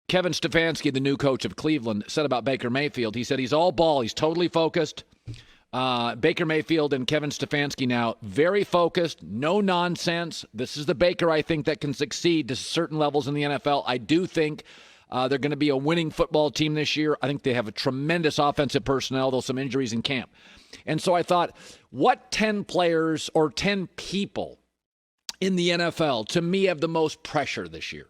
Kevin Stefanski, the new coach of Cleveland, said about Baker Mayfield. He said he's all ball. He's totally focused. Baker Mayfield and Kevin Stefanski now very focused, no nonsense. This is the Baker, I think, that can succeed to certain levels in the NFL. I do think they're going to be a winning football team this year. I think they have a tremendous offensive personnel, though some injuries in camp. And so I thought, what 10 players or 10 people in the NFL, to me, have the most pressure this year?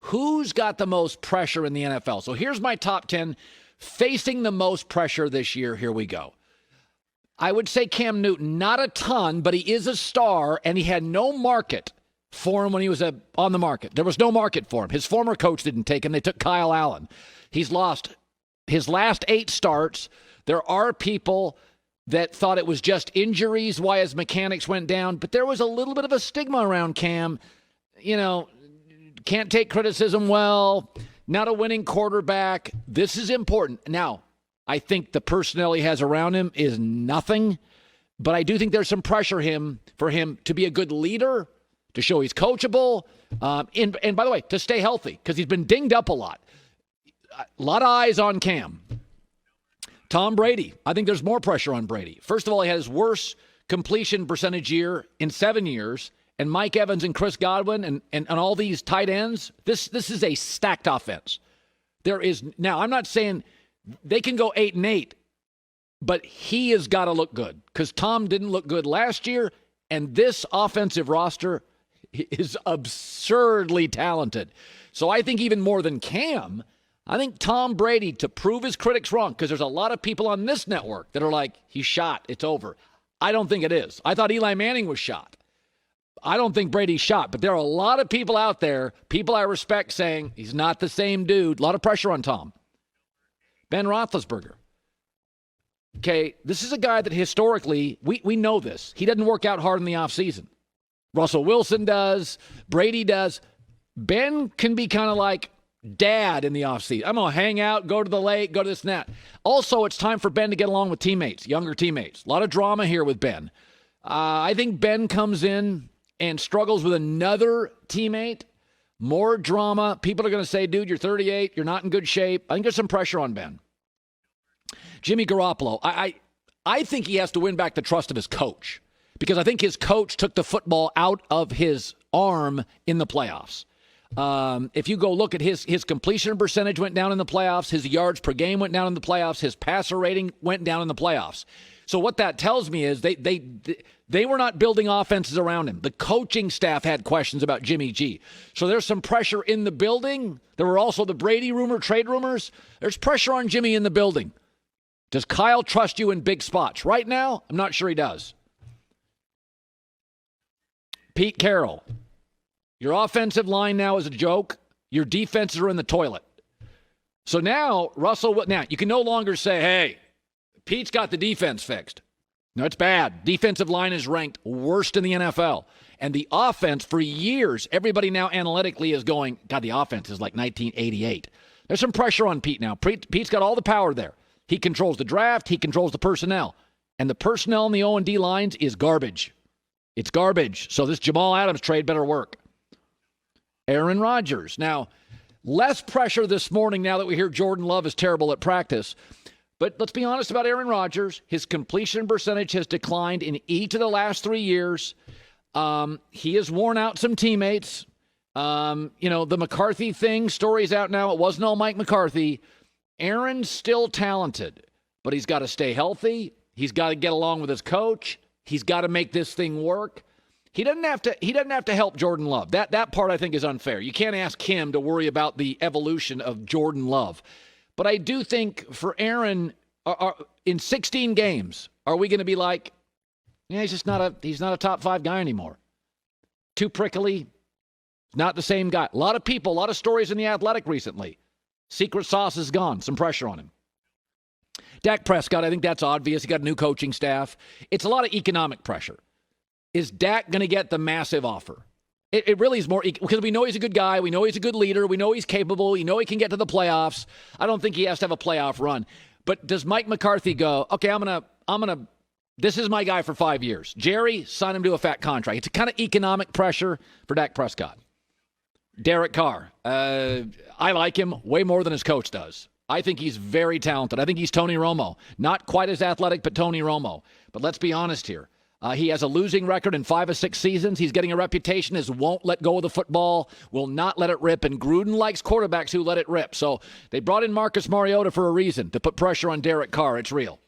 Who's got the most pressure in the NFL? So here's my top 10 facing the most pressure this year. Here we go. I would say Cam Newton, not a ton, but he is a star, and he had no market for him when he was on the market. There was no market for him. His former coach didn't take him. They took Kyle Allen. He's lost his last 8 starts. There are people that thought it was just injuries, why his mechanics went down, but there was a little bit of a stigma around Cam. Can't take criticism well, not a winning quarterback. This is important. Now, I think the personnel he has around him is nothing, but I do think there's some pressure for him to be a good leader, to show he's coachable, and by the way, to stay healthy, because he's been dinged up a lot. A lot of eyes on Cam. Tom Brady, I think there's more pressure on Brady. First of all, he had his worst completion percentage year in 7 years. And Mike Evans and Chris Godwin and all these tight ends, this is a stacked offense. Now, I'm not saying they can go 8-8, but he has got to look good, because Tom didn't look good last year, and this offensive roster is absurdly talented. So I think even more than Cam, I think Tom Brady, to prove his critics wrong, because there's a lot of people on this network that are like, he's shot, it's over. I don't think it is. I thought Eli Manning was shot. I don't think Brady's shot, but there are a lot of people out there, people I respect, saying he's not the same dude. A lot of pressure on Tom. Ben Roethlisberger. Okay, this is a guy that historically, we know this. He doesn't work out hard in the offseason. Russell Wilson does. Brady does. Ben can be kind of like dad in the offseason. I'm going to hang out, go to the lake, go to this and that. Also, it's time for Ben to get along with teammates, younger teammates. A lot of drama here with Ben. I think Ben comes in and struggles with another teammate, more drama. People are going to say, dude, you're 38. You're not in good shape. I think there's some pressure on Ben. Jimmy Garoppolo, I think he has to win back the trust of his coach, because I think his coach took the football out of his arm in the playoffs. If you go look at his completion percentage went down in the playoffs, his yards per game went down in the playoffs, his passer rating went down in the playoffs. So what that tells me is they were not building offenses around him. The coaching staff had questions about Jimmy G. So there's some pressure in the building. There were also the Brady trade rumors. There's pressure on Jimmy in the building. Does Kyle trust you in big spots? Right now, I'm not sure he does. Pete Carroll. Your offensive line now is a joke. Your defenses are in the toilet. So now, you can no longer say, hey, Pete's got the defense fixed. No, it's bad. Defensive line is ranked worst in the NFL. And the offense, for years, everybody now analytically is going, God, the offense is like 1988. There's some pressure on Pete now. Pete's got all the power there. He controls the draft. He controls the personnel. And the personnel in the O&D lines is garbage. It's garbage. So this Jamal Adams trade better work. Aaron Rodgers. Now, less pressure this morning now that we hear Jordan Love is terrible at practice. But let's be honest about Aaron Rodgers. His completion percentage has declined in each of the last 3 years. He has worn out some teammates. The McCarthy thing, story's out now. It wasn't all Mike McCarthy. Aaron's still talented, but he's got to stay healthy. He's got to get along with his coach. He's got to make this thing work. He doesn't have to help Jordan Love. That part I think is unfair. You can't ask him to worry about the evolution of Jordan Love. But I do think for Aaron, in 16 games, are we going to be like, yeah, he's not a top 5 guy anymore. Too prickly, not the same guy. A lot of people, a lot of stories in The Athletic recently. Secret sauce is gone. Some pressure on him. Dak Prescott, I think that's obvious. He got a new coaching staff. It's a lot of economic pressure. Is Dak going to get the massive offer? It really is more, because we know he's a good guy. We know he's a good leader. We know he's capable. We know he can get to the playoffs. I don't think he has to have a playoff run. But does Mike McCarthy go, okay, this is my guy for 5 years. Jerry, sign him to a fat contract. It's a kind of economic pressure for Dak Prescott. Derek Carr. I like him way more than his coach does. I think he's very talented. I think he's Tony Romo. Not quite as athletic, but Tony Romo. But let's be honest here. He has a losing record in 5 of 6 seasons. He's getting a reputation as won't let go of the football, will not let it rip, and Gruden likes quarterbacks who let it rip. So they brought in Marcus Mariota for a reason, to put pressure on Derek Carr. It's real.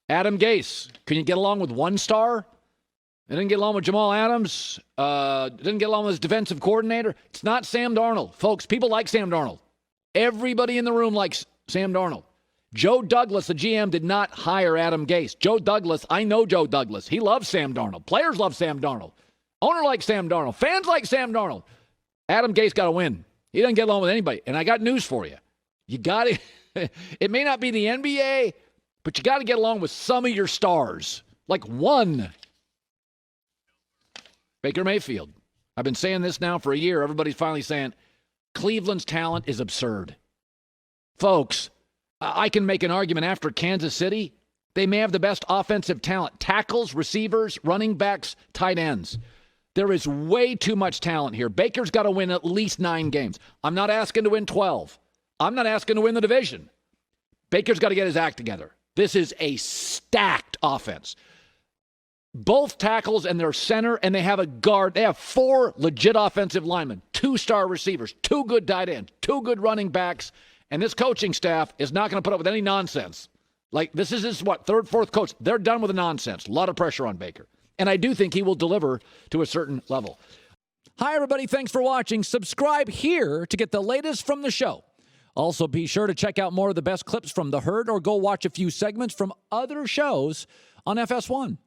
Adam Gase. Can you get along with one star? They didn't get along with Jamal Adams. Didn't get along with his defensive coordinator. It's not Sam Darnold. Folks, people like Sam Darnold. Everybody in the room likes Sam Darnold. Joe Douglas, the GM, did not hire Adam Gase. Joe Douglas, I know Joe Douglas. He loves Sam Darnold. Players love Sam Darnold. Owner likes Sam Darnold. Fans like Sam Darnold. Adam Gase got to win. He doesn't get along with anybody. And I got news for you. You got to, it may not be the NBA, but you got to get along with some of your stars. Like one. Baker Mayfield. I've been saying this now for a year. Everybody's finally saying Cleveland's talent is absurd. Folks, I can make an argument after Kansas City. They may have the best offensive talent. Tackles, receivers, running backs, tight ends. There is way too much talent here. Baker's got to win at least 9 games. I'm not asking to win 12. I'm not asking to win the division. Baker's got to get his act together. This is a stacked offense. Both tackles and their center, and they have a guard. They have 4 legit offensive linemen, 2-star receivers, 2 good tight ends, 2 good running backs, and this coaching staff is not going to put up with any nonsense. Like, this is his, 3rd, 4th coach. They're done with the nonsense. A lot of pressure on Baker. And I do think he will deliver to a certain level. Hi, everybody. Thanks for watching. Subscribe here to get the latest from the show. Also, be sure to check out more of the best clips from The Herd or go watch a few segments from other shows on FS1.